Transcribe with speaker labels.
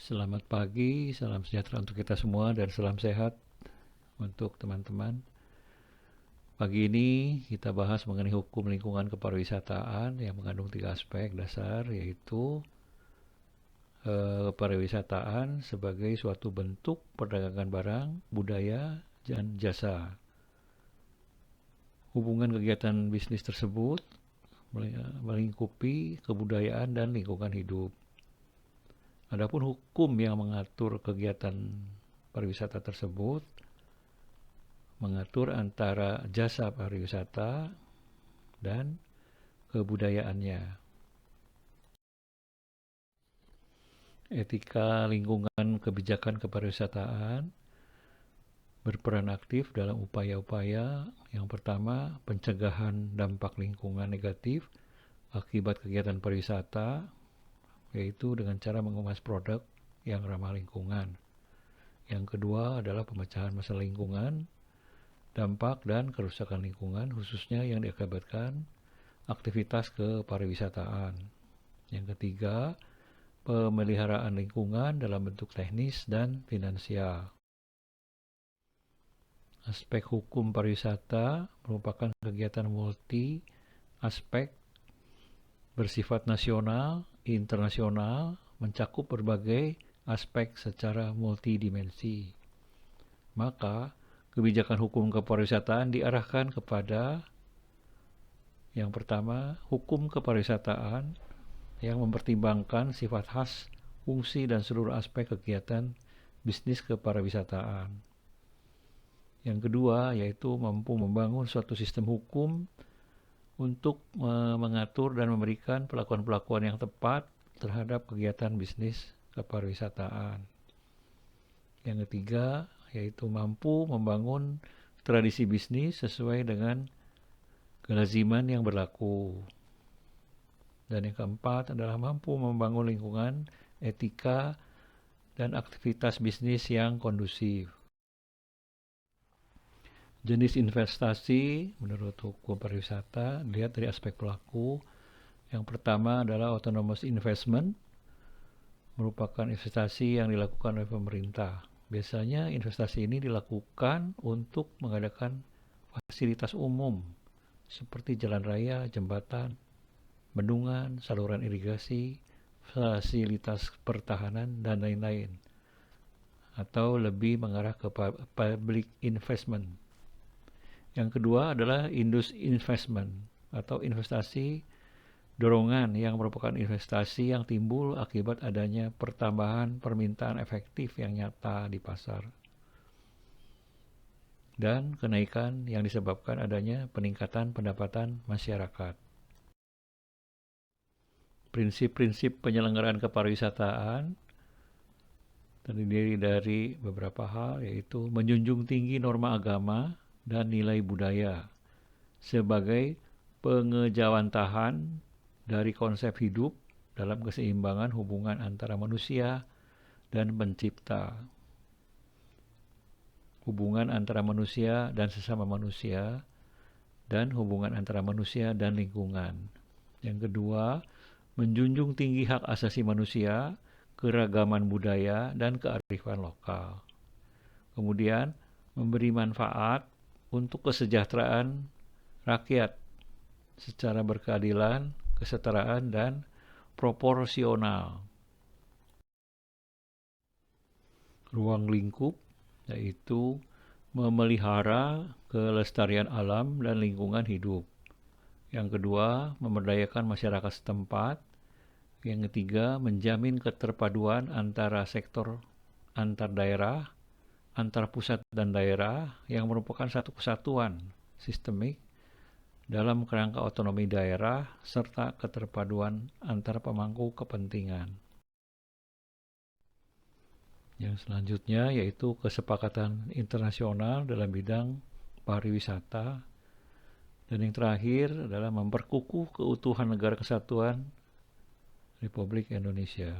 Speaker 1: Selamat pagi, salam sejahtera untuk kita semua dan salam sehat untuk teman-teman. Pagi ini kita bahas mengenai hukum lingkungan kepariwisataan yang mengandung 3 aspek dasar, yaitu pariwisataan sebagai suatu bentuk perdagangan barang, budaya, dan jasa. Hubungan kegiatan bisnis tersebut melingkupi kebudayaan dan lingkungan hidup. Adapun hukum yang mengatur kegiatan pariwisata tersebut mengatur antara jasa pariwisata dan kebudayaannya. Etika lingkungan kebijakan kepariwisataan berperan aktif dalam upaya-upaya yang pertama, pencegahan dampak lingkungan negatif akibat kegiatan pariwisata, yaitu dengan cara mengemas produk yang ramah lingkungan. Yang kedua adalah pemecahan masalah lingkungan, dampak dan kerusakan lingkungan khususnya yang diakibatkan aktivitas kepariwisataan. Yang ketiga, pemeliharaan lingkungan dalam bentuk teknis dan finansial. Aspek hukum pariwisata merupakan kegiatan multi aspek bersifat nasional, internasional, mencakup berbagai aspek secara multidimensi. Maka, kebijakan hukum kepariwisataan diarahkan kepada yang pertama, hukum kepariwisataan yang mempertimbangkan sifat khas, fungsi, dan seluruh aspek kegiatan bisnis kepariwisataan. Yang kedua, yaitu mampu membangun suatu sistem hukum untuk mengatur dan memberikan pelakuan-pelakuan yang tepat terhadap kegiatan bisnis kepariwisataan. Yang ketiga, yaitu mampu membangun tradisi bisnis sesuai dengan kelaziman yang berlaku. Dan yang keempat adalah mampu membangun lingkungan, etika, dan aktivitas bisnis yang kondusif. Jenis investasi menurut hukum pariwisata dilihat dari aspek pelaku. Yang pertama adalah autonomous investment, merupakan investasi yang dilakukan oleh pemerintah. Biasanya investasi ini dilakukan untuk mengadakan fasilitas umum seperti jalan raya, jembatan, bendungan, saluran irigasi, fasilitas pertahanan, dan lain-lain. Atau lebih mengarah ke public investment. Yang kedua adalah industrial investment atau investasi dorongan yang merupakan investasi yang timbul akibat adanya pertambahan permintaan efektif yang nyata di pasar dan kenaikan yang disebabkan adanya peningkatan pendapatan masyarakat. Prinsip-prinsip penyelenggaraan kepariwisataan terdiri dari beberapa hal, yaitu menjunjung tinggi norma agama dan nilai budaya sebagai pengejawantahan dari konsep hidup dalam keseimbangan hubungan antara manusia dan pencipta, hubungan antara manusia dan sesama manusia, dan hubungan antara manusia dan lingkungan. Yang kedua, menjunjung tinggi hak asasi manusia, keragaman budaya, dan kearifan lokal. Kemudian, memberi manfaat untuk kesejahteraan rakyat secara berkeadilan, kesetaraan, dan proporsional. Ruang lingkup yaitu memelihara kelestarian alam dan lingkungan hidup. Yang kedua, memberdayakan masyarakat setempat. Yang ketiga, menjamin keterpaduan antara sektor antar daerah, antar pusat dan daerah yang merupakan satu kesatuan sistemik dalam kerangka otonomi daerah serta keterpaduan antar pemangku kepentingan. Yang selanjutnya yaitu kesepakatan internasional dalam bidang pariwisata. Dan yang terakhir adalah memperkukuh keutuhan negara kesatuan Republik Indonesia.